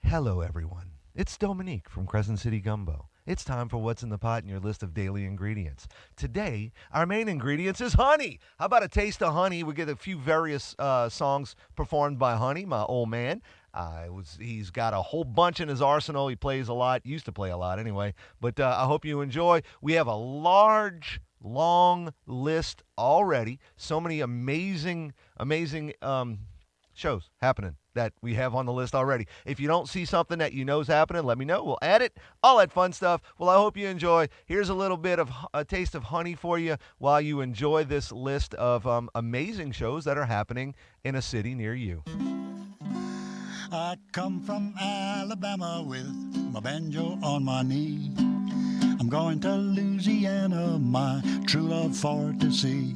Hello, everyone. It's Dominique from Crescent City Gumbo. It's time for What's in the Pot in your list of daily ingredients. Today, our main ingredients is honey. How about a taste of honey? We get a few various songs performed by Honey, my old man. He's got a whole bunch in his arsenal. He plays a lot, used to play a lot anyway. But I hope you enjoy. We have a long list already. So many amazing shows happening that we have on the list already. If you don't see something that you know is happening, let me know. We'll add it. All that fun stuff. Well, I hope you enjoy. Here's a little bit of a taste of honey for you while you enjoy this list of amazing shows that are happening in a city near you. I come from Alabama with my banjo on my knee. I'm going to Louisiana, my true love for to see.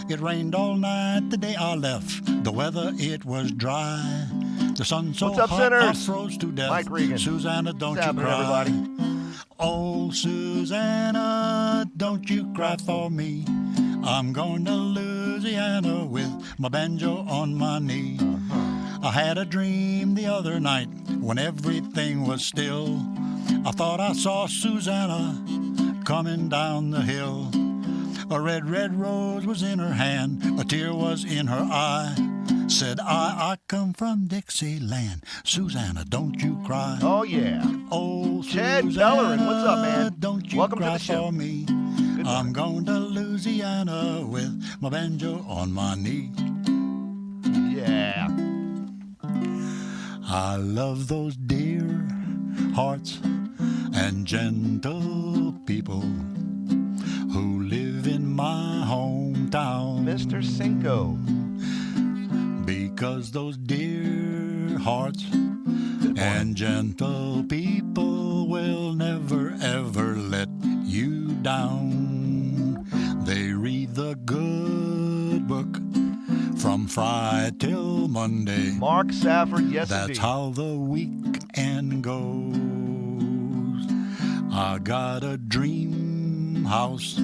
It rained all night the day I left. The weather, it was dry. The sun so What's up, hot sinners? I froze to death. Mike Regan. Susanna, don't What's you happening, cry. everybody? Oh, Susanna, don't you cry for me. I'm going to Louisiana with my banjo on my knee. I had a dream the other night when everything was still. I thought I saw Susanna coming down the hill. A red rose was in her hand, a tear was in her eye. Said I come from Dixieland. Susanna, don't you cry. Oh, yeah. Oh, Chad Susanna, Bellerin, what's up, man? don't you Welcome to cry the show. for me. I'm going to Louisiana with my banjo on my knee. Yeah. I love those dear hearts and gentle people who live in my hometown. Mr. Cinco. Because those dear hearts and gentle people will never ever let you down. They read the good book from Friday till Monday. Mark Safford, yes, That's indeed. how the weekend goes. I got a dream house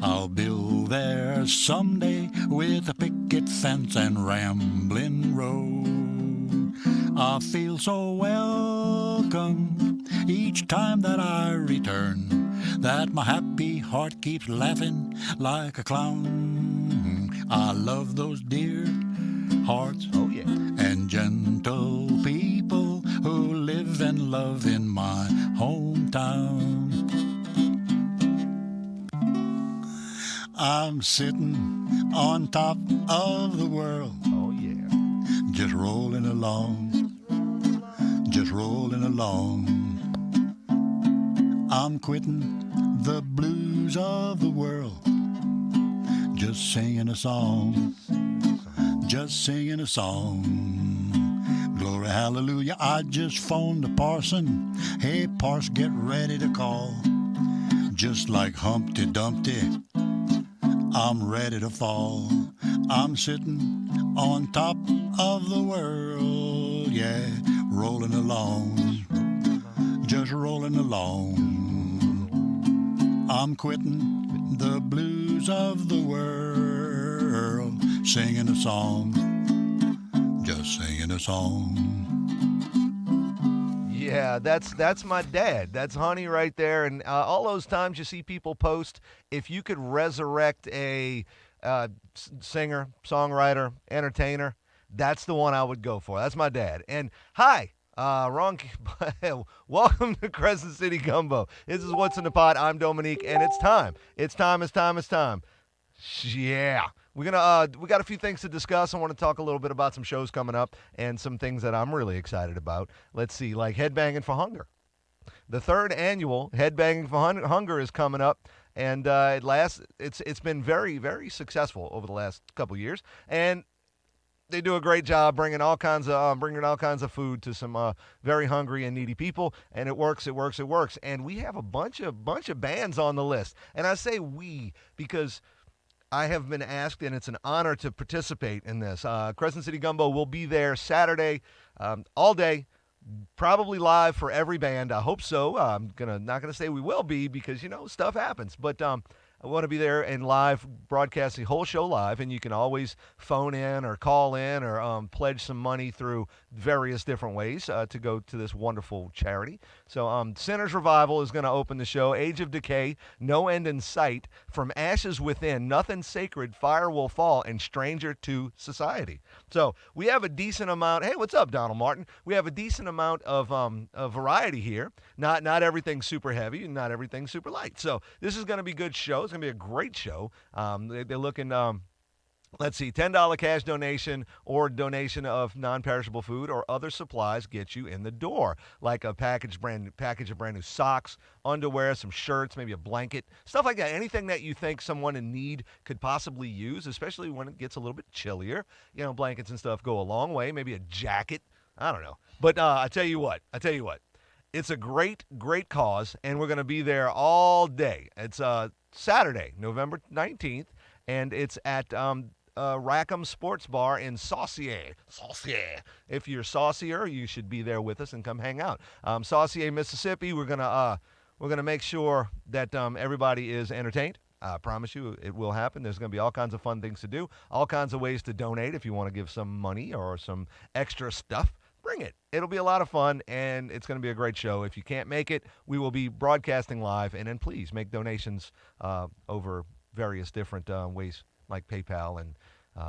I'll build there someday with a picket fence and rambling road. I feel so welcome each time that I return, that my happy heart keeps laughing like a clown. I love those dear hearts Oh, yeah. and gentle people who live and love in my hometown. I'm sitting on top of the world, Oh, yeah. just rolling along, just rolling along. I'm quitting the blues of the world, just singing a song, just singing a song. Glory, hallelujah. I just phoned the parson. Hey, parson, get ready to call. Just like Humpty Dumpty, I'm ready to fall. I'm sitting on top of the world, yeah, rolling along, just rolling along. I'm quitting the blues of the world, singing a song, just singing a song. Yeah, that's my dad. That's Honey right there. And all those times you see people post, if you could resurrect a singer, songwriter, entertainer, that's the one I would go for. That's my dad. And hi, wrong. Welcome to Crescent City Gumbo. This is What's in the Pot. I'm Dominique, and it's time. It's time. Yeah. We got a few things to discuss. I want to talk a little bit about some shows coming up and some things that I'm really excited about. Let's see, like Headbanging for Hunger. The third annual Headbanging for Hunger is coming up, and it's been very, very successful over the last couple years, and they do a great job bringing all kinds of food to some very hungry and needy people, and it works. And we have a bunch of bands on the list, and I say we because I have been asked, and it's an honor to participate in this. Crescent City Gumbo will be there Saturday, all day, probably live for every band. I hope so. Not gonna say we will be because stuff happens, but I want to be there and live broadcast the whole show live, and you can always phone in or call in or pledge some money through various different ways to go to this wonderful charity. So Sinners Revival is going to open the show. Age of Decay, No End in Sight, From Ashes Within, Nothing Sacred, Fire Will Fall, and Stranger to Society. So we have a decent amount. Hey, what's up, Donald Martin? We have a decent amount of variety here. Not everything super heavy and not everything super light. So this is going to be a good show. It's going to be a great show. They're looking. Let's see, $10 cash donation or donation of non-perishable food or other supplies get you in the door, like a package of brand new socks, underwear, some shirts, maybe a blanket, stuff like that. Anything that you think someone in need could possibly use, especially when it gets a little bit chillier. Blankets and stuff go a long way. Maybe a jacket. I don't know. But I tell you what. It's a great, great cause, and we're going to be there all day. It's Saturday, November 19th, and it's at Rackham Sports Bar in Saucier. If you're saucier, you should be there with us and come hang out. Saucier, Mississippi. We're gonna make sure that everybody is entertained. I promise you it will happen. There's going to be all kinds of fun things to do, all kinds of ways to donate if you want to give some money or some extra stuff. Bring it. It'll be a lot of fun, and it's going to be a great show. If you can't make it, we will be broadcasting live, and then please make donations over various different ways, like PayPal and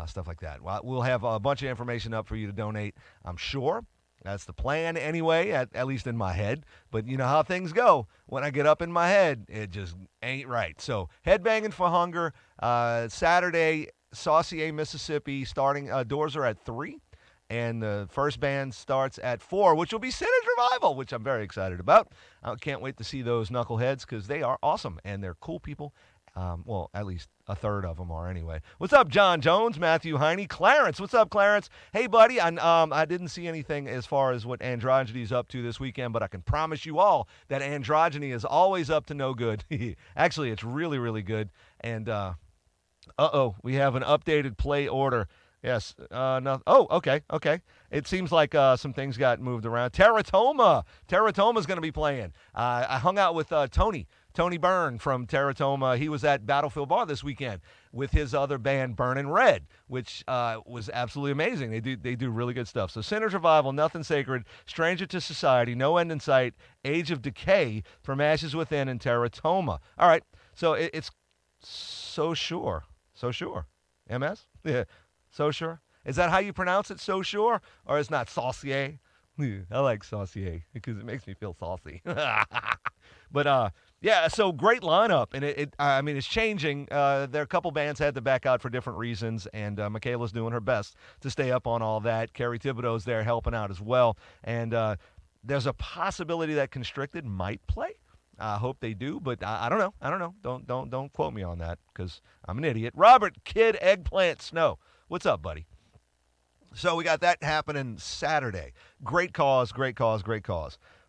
stuff like that. We'll have a bunch of information up for you to donate, I'm sure. That's the plan anyway, at least in my head. But you know how things go. When I get up in my head, it just ain't right. So Headbanging for Hunger, Saturday, Saucier, Mississippi, starting, doors are at 3. And the first band starts at 4, which will be Sinners Revival, which I'm very excited about. I can't wait to see those knuckleheads because they are awesome and they're cool people. Well, at least a third of them are anyway. What's up, John Jones, Matthew Heine, Clarence? What's up, Clarence? Hey, buddy, I didn't see anything as far as what Androgyny is up to this weekend, but I can promise you all that Androgyny is always up to no good. Actually, it's really, really good. And, we have an updated play order. Yes. No. Oh, okay. It seems like some things got moved around. Teratoma. Teratoma's going to be playing. I hung out with Tony Byrne from Teratoma. He was at Battlefield Bar this weekend with his other band, Burnin' Red, which was absolutely amazing. They do really good stuff. So Sinners Revival, Nothing Sacred, Stranger to Society, No End in Sight, Age of Decay, From Ashes Within, and Teratoma. All right. So it's So Sure. MS? Yeah. So Sure? Is that how you pronounce it, So Sure? Or it's not Saucier? I like Saucier because it makes me feel saucy. But, yeah, so great lineup. And it's changing. There are a couple bands had to back out for different reasons, and Michaela's doing her best to stay up on all that. Carrie Thibodeau's there helping out as well. And there's a possibility that Constricted might play. I hope they do, but I don't know. Don't quote me on that because I'm an idiot. Robert Kid Eggplant Snow. What's up, buddy? So we got that happening Saturday. Great cause.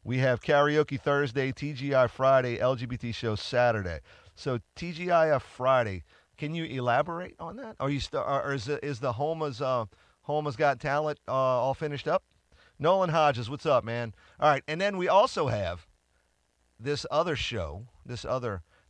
We have karaoke Thursday, TGI Friday, LGBT show Saturday. So TGI Friday, can you elaborate on that? Are you or is the Homa's Got Talent all finished up? Nolan Hodges, what's up, man? All right, and then we also have this other show,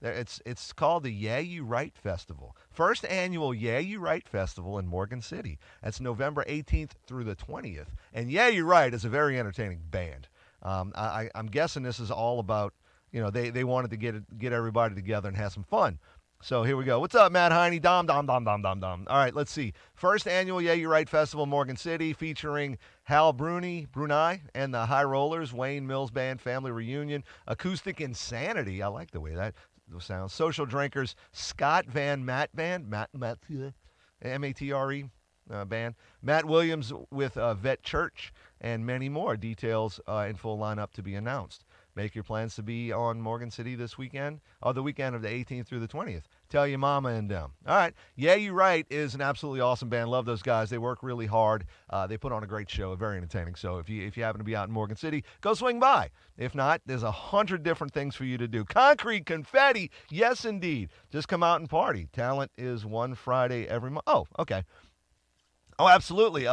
it's called the Yeah You Right Festival. First annual Yeah You Right Festival in Morgan City. That's November 18th through the 20th. And Yeah You Right is a very entertaining band. I'm guessing this is all about, they wanted to get everybody together and have some fun. So here we go. What's up, Matt Heine? Dom. All right, let's see. First annual Yeah You Right Festival, Morgan City, featuring Hal Bruni, and the High Rollers, Wayne Mills Band, Family Reunion, Acoustic Insanity. I like the way that sounds. Social Drinkers, Scott Van Matt Band, Matre band, Matt Williams with Vet Church, and many more. Details and full lineup to be announced. Make your plans to be on Morgan City this weekend, or the weekend of the 18th through the 20th. Tell your mama and them. All right. Yeah, You Right is an absolutely awesome band. Love those guys. They work really hard. They put on a great show, very entertaining. So if you happen to be out in Morgan City, go swing by. If not, there's 100 different things for you to do. Concrete Confetti, yes, indeed. Just come out and party. Talent is one Friday every month. Oh, okay. Oh, absolutely.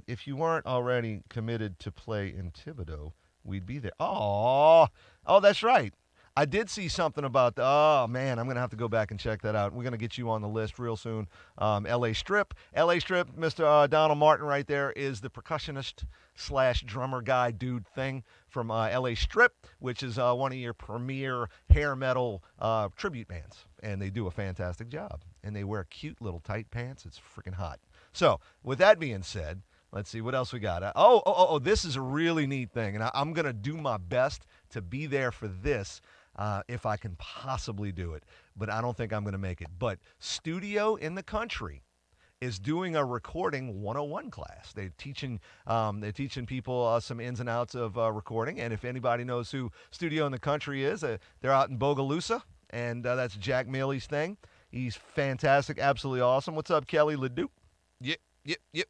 If you weren't already committed to play in Thibodaux, we'd be there. Oh, that's right. I did see something about oh man, I'm gonna have to go back and check that out. We're gonna get you on the list real soon. L.A. Strip, Mr. Donald Martin right there is the percussionist slash drummer guy dude thing from L.A. Strip, which is one of your premier hair metal tribute bands, and they do a fantastic job. And they wear cute little tight pants. It's freaking hot. So with that being said, let's see what else we got. This is a really neat thing, and I'm gonna do my best to be there for this. If I can possibly do it, but I don't think I'm going to make it. But Studio in the Country is doing a recording 101 class. They're teaching people some ins and outs of recording. And if anybody knows who Studio in the Country is, they're out in Bogalusa, and that's Jack Mealy's thing. He's fantastic, absolutely awesome. What's up, Kelly Ledoux? Yep.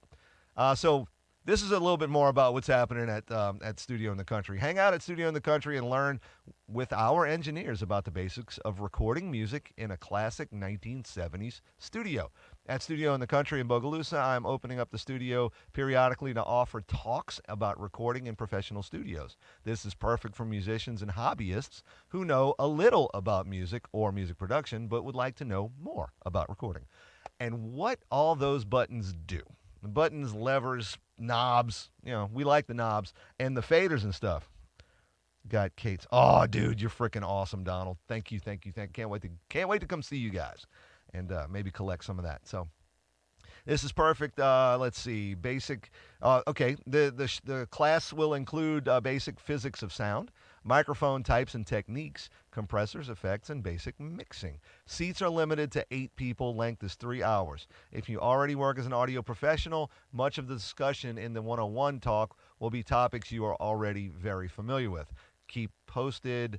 So this is a little bit more about what's happening at Studio in the Country. Hang out at Studio in the Country and learn with our engineers about the basics of recording music in a classic 1970s studio. At Studio in the Country in Bogalusa, I'm opening up the studio periodically to offer talks about recording in professional studios. This is perfect for musicians and hobbyists who know a little about music or music production but would like to know more about recording. And what all those buttons do. The buttons, levers, knobs, we like the knobs, and the faders and stuff. Got Kate's. Oh, dude, you're freaking awesome, Donald. Thank you. Can't wait to come see you guys, and maybe collect some of that. So this is perfect. Let's see, basic. Okay, the class will include basic physics of sound, microphone types and techniques, compressors, effects, and basic mixing. Seats are limited to 8 people. Length is 3 hours. If you already work as an audio professional, much of the discussion in the 101 talk will be topics you are already very familiar with. Keep posted,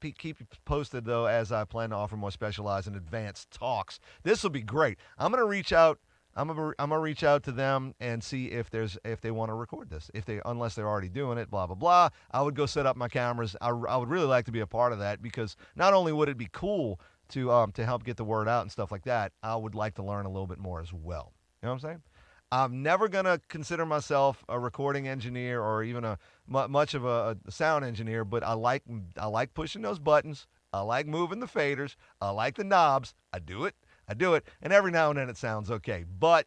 though, as I plan to offer more specialized and advanced talks. This will be great. I'm gonna reach out. I'm gonna reach out to them and see if they want to record this. Unless they're already doing it, blah blah blah. I would go set up my cameras. I would really like to be a part of that because not only would it be cool to help get the word out and stuff like that, I would like to learn a little bit more as well. You know what I'm saying? I'm never gonna consider myself a recording engineer or even much of a sound engineer, but I like pushing those buttons. I like moving the faders. I like the knobs. I do it, and every now and then it sounds okay. But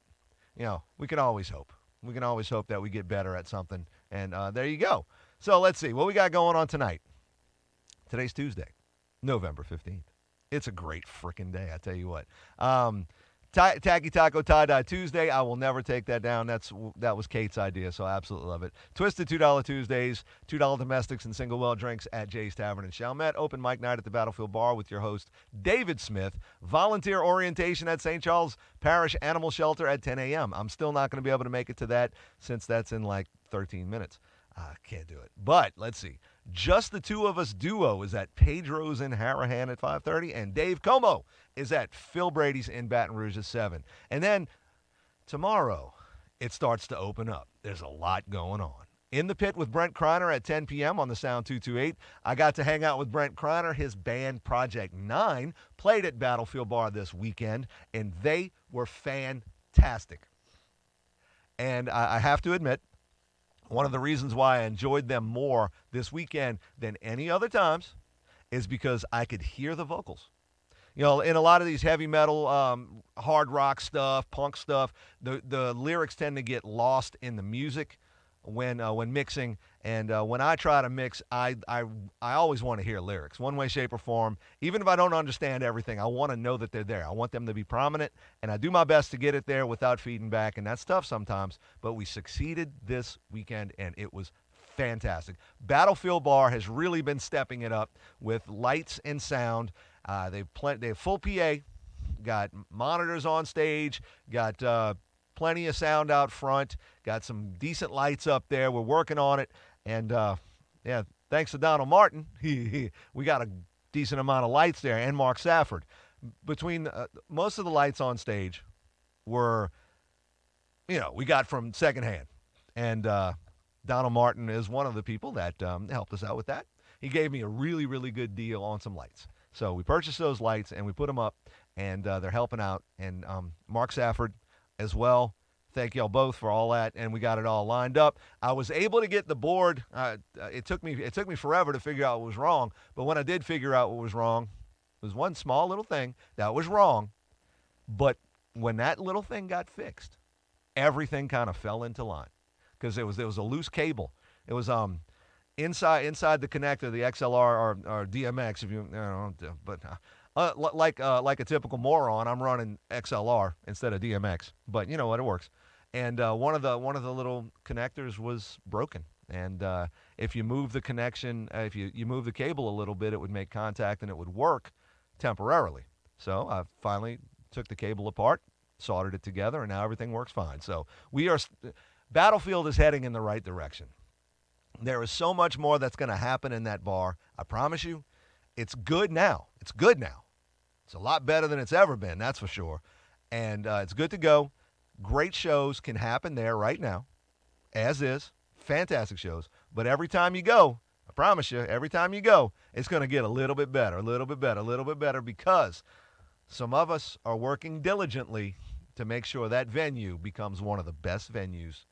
we can always hope. We can always hope that we get better at something. And there you go. So let's see what we got going on tonight. Today's Tuesday, November 15th. It's a great freaking day, I tell you what. Tacky Taco Tie-Dye Tuesday. I will never take that down. That was Kate's idea, so I absolutely love it. Twisted $2 Tuesdays, $2 domestics and single well drinks at Jay's Tavern in Chalmette. Open mic night at the Battlefield Bar with your host, David Smith. Volunteer orientation at St. Charles Parish Animal Shelter at 10 a.m. I'm still not going to be able to make it to that since that's in like 13 minutes. I can't do it. But let's see. Just the Two of Us duo is at Pedro's in Harahan at 5:30, and Dave Comeaux is at Phil Brady's in Baton Rouge at 7. And then tomorrow, it starts to open up. There's a lot going on. In the Pit with Brent Kriner at 10 p.m. on the Sound 228. I got to hang out with Brent Kriner. His band Project 9 played at Battlefield Bar this weekend, and they were fantastic. And I have to admit, one of the reasons why I enjoyed them more this weekend than any other times is because I could hear the vocals. In a lot of these heavy metal, hard rock stuff, punk stuff, the lyrics tend to get lost in the music when mixing. And when I try to mix, I always want to hear lyrics, one way, shape, or form. Even if I don't understand everything, I want to know that they're there. I want them to be prominent, and I do my best to get it there without feeding back, and that's tough sometimes. But we succeeded this weekend, and it was fantastic. Battlefield Bar has really been stepping it up with lights and sound. They have full PA, got monitors on stage, got plenty of sound out front, got some decent lights up there. We're working on it. And, thanks to Donald Martin, we got a decent amount of lights there, and Mark Safford. Between most of the lights on stage were, we got from secondhand. And Donald Martin is one of the people that helped us out with that. He gave me a really, really good deal on some lights. So we purchased those lights, and we put them up, and they're helping out. And Mark Safford as well, thank y'all both for all that, and we got it all lined up. I was able to get the board. It took me forever to figure out what was wrong, but when I did figure out what was wrong, it was one small little thing that was wrong. But when that little thing got fixed, everything kind of fell into line because there was a loose cable. It was inside the connector, the XLR or DMX, if you know, but like a typical moron, I'm running XLR instead of DMX. But you know what, it works. And one of the little connectors was broken. And if you move the connection, if you move the cable a little bit, it would make contact and it would work temporarily. So I finally took the cable apart, soldered it together, and now everything works fine. So Battlefield is heading in the right direction. There is so much more that's going to happen in that bar. I promise you, it's good now. It's good now. It's a lot better than it's ever been, that's for sure. And it's good to go. Great shows can happen there right now, as is. Fantastic shows. But every time you go, I promise you, every time you go, it's going to get a little bit better, a little bit better, a little bit better, because some of us are working diligently to make sure that venue becomes one of the best venues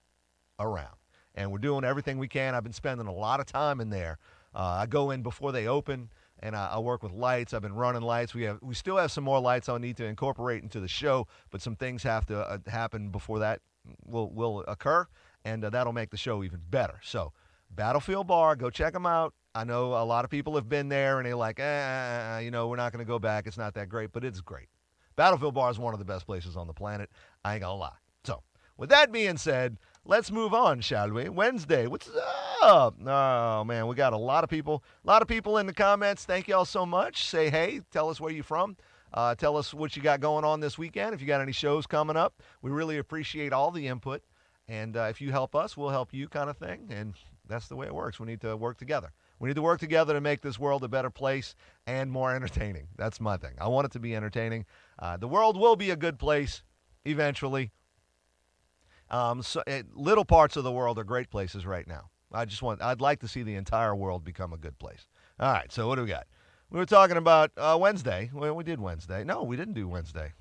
around. And we're doing everything we can. I've been spending a lot of time in there. I go in before they open, and I work with lights. I've been running lights. We still have some more lights I'll need to incorporate into the show, but some things have to happen before that will occur, and that'll make the show even better. So Battlefield Bar, go check them out. I know a lot of people have been there, and they're like, we're not going to go back. It's not that great, but it's great. Battlefield Bar is one of the best places on the planet. I ain't going to lie. So with that being said, let's move on, shall we? Wednesday, what's up? Oh, man, we got a lot of people in the comments. Thank y'all so much. Say hey. Tell us where you're from. Tell us what you got going on this weekend. If you got any shows coming up, we really appreciate all the input. And if you help us, we'll help you, kind of thing. And that's the way it works. We need to work together. We need to work together to make this world a better place and more entertaining. That's my thing. I want it to be entertaining. The world will be a good place eventually. Little parts of the world are great places right now. I'd like to see the entire world become a good place. All right, so what do we got? We were talking about Wednesday. Well, we did Wednesday. No, we didn't do Wednesday.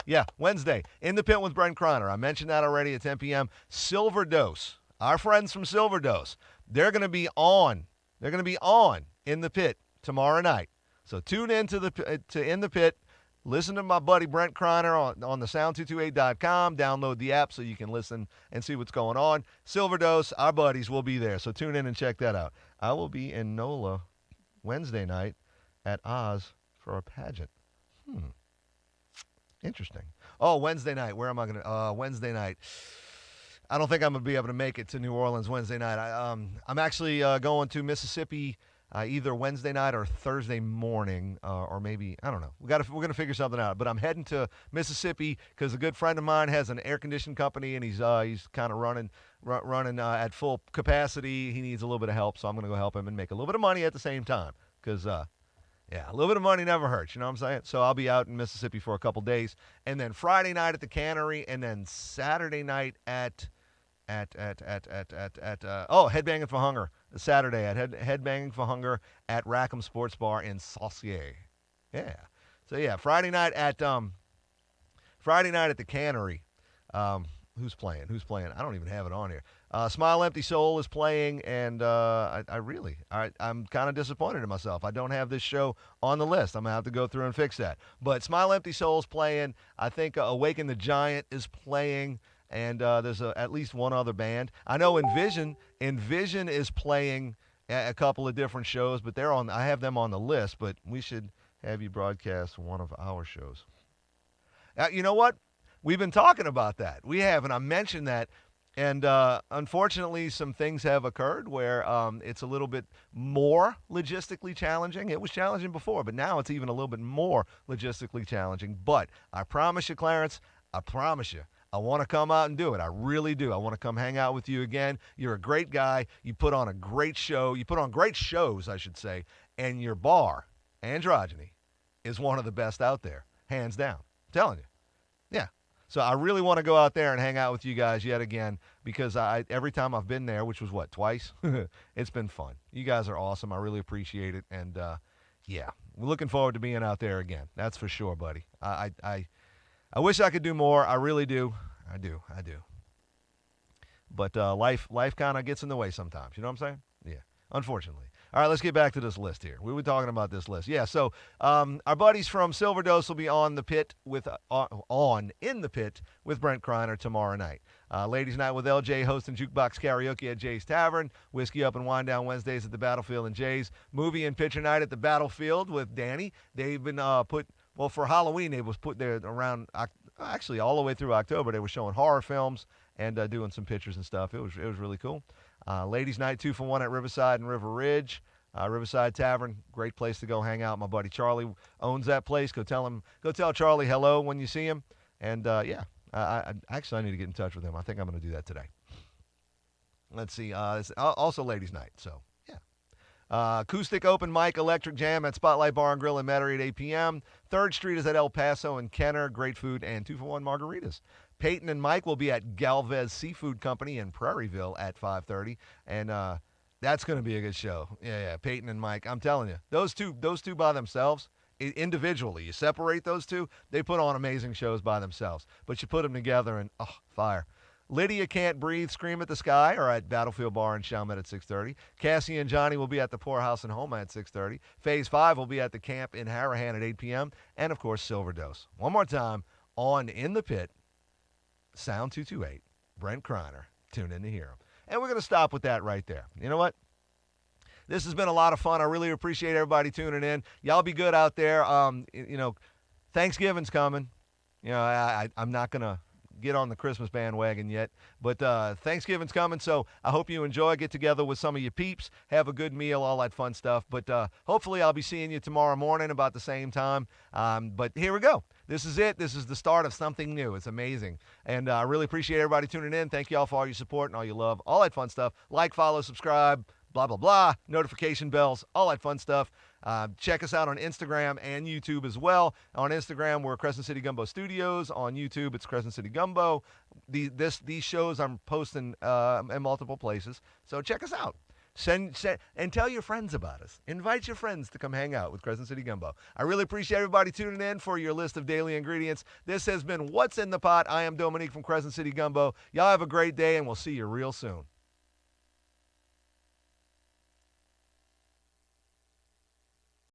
Yeah, Wednesday. In the Pit with BRENT KRINER. I mentioned that already at 10 p.m. Silver Dose. Our friends from Silver Dose. They're going to be on. They're going to be on In the Pit tomorrow night. So tune in to In the Pit. Listen to my buddy BRENT KRINER on the sound228.com. Download the app so you can listen and see what's going on. Silver Dose, our buddies will be there. So tune in and check that out. I will be in NOLA Wednesday night at Oz for a pageant. Interesting. Oh, Wednesday night. Where am I going to? Wednesday night. I don't think I'm going to be able to make it to New Orleans Wednesday night. I'm actually going to Mississippi either Wednesday night or Thursday morning, or maybe, I don't know. We're going to figure something out. But I'm heading to Mississippi because a good friend of mine has an air conditioning company, and he's kind of running at full capacity. He needs a little bit of help, so I'm going to go help him and make a little bit of money at the same time because a little bit of money never hurts, you know what I'm saying? So I'll be out in Mississippi for a couple days, and then Friday night at the Cannery, and then Saturday night at Headbanging for Hunger. Saturday at Headbanging for Hunger at Rackham Sports Bar in Saucier. Yeah. So yeah, Friday night at the Cannery. Who's playing? I don't even have it on here. Smile Empty Soul is playing, and I'm kind of disappointed in myself. I don't have this show on the list. I'm going to have to go through and fix that. But Smile Empty Soul is playing. I think Awaken the Giant is playing, and there's at least one other band. I know Envision is playing a couple of different shows, but I have them on the list, but we should have you broadcast one of our shows. You know what? We've been talking about that. We have, and I mentioned that. And unfortunately, some things have occurred where it's a little bit more logistically challenging. It was challenging before, but now it's even a little bit more logistically challenging. But I promise you, Clarence, I promise you, I want to come out and do it. I really do. I want to come hang out with you again. You're a great guy. You put on a great show. You put on great shows, I should say. And your bar, Androgyny, is one of the best out there, hands down. I'm telling you. Yeah. So I really want to go out there and hang out with you guys yet again because every time I've been there, which was twice, it's been fun. You guys are awesome. I really appreciate it. And, we're looking forward to being out there again. That's for sure, buddy. I I wish I could do more. I really do. I do. But life kind of gets in the way sometimes. You know what I'm saying? Yeah, unfortunately. All right, let's get back to this list here. We were talking about this list. Yeah, so our buddies from Silver Dose will be on the pit with in the pit with Brent Kriner tomorrow night. Ladies' night with LJ hosting Jukebox Karaoke at Jay's Tavern. Whiskey Up and Wine Down Wednesdays at the Battlefield and Jay's. Movie and picture night at the Battlefield with Dani. They've been for Halloween, they was put there around, actually all the way through October. They were showing horror films and doing some pictures and stuff. It was really cool. Ladies' night 2 for 1 at Riverside and River Ridge. Riverside Tavern, great place to go hang out. My buddy Charlie owns that place. Go tell Charlie hello when you see him. And I need to get in touch with him. I think I'm going to do that today. Let's see. It's also ladies' night. So yeah. Acoustic open mic electric jam at Spotlight Bar and Grill in Metairie at 8 p.m. 3rd Street is at El Paso and Kenner. Great food and 2 for 1 margaritas. Peyton and Mike will be at Galvez Seafood Company in Prairieville at 5:30, and that's going to be a good show. Yeah, Peyton and Mike. I'm telling you, those two by themselves, individually, you separate those two, they put on amazing shows by themselves. But you put them together, and fire. Lydia Can't Breathe, Scream at the Sky are at Battlefield Bar in Chalmette at 6:30. Cassie and Johnny will be at the Poorhouse in Homa at 6:30. Phase 5 will be at the camp in Harahan at 8 p.m. And, of course, Silver Dose. One more time, on In the Pit, Sound 228, Brent Kriner. Tune in to hear him. And we're going to stop with that right there. You know what? This has been a lot of fun. I really appreciate everybody tuning in. Y'all be good out there. Thanksgiving's coming. I'm not going to get on the Christmas bandwagon yet, but Thanksgiving's coming, so I hope you enjoy. Get together with some of your peeps, have a good meal, all that fun stuff. But hopefully I'll be seeing you tomorrow morning about the same time. But here we go. This is it. This is the start of something new. It's amazing. And I really appreciate everybody tuning in. Thank you all for all your support and all your love, all that fun stuff. Like, follow, subscribe, blah, blah, blah, notification bells, all that fun stuff. Check us out on Instagram and YouTube as well. On Instagram, we're Crescent City Gumbo Studios. On YouTube, it's Crescent City Gumbo. These shows I'm posting in multiple places, so check us out. Send and tell your friends about us. Invite your friends to come hang out with Crescent City Gumbo. I really appreciate everybody tuning in for your list of daily ingredients. This has been What's in the Pot. I am Dominique from Crescent City Gumbo. Y'all have a great day, and we'll see you real soon.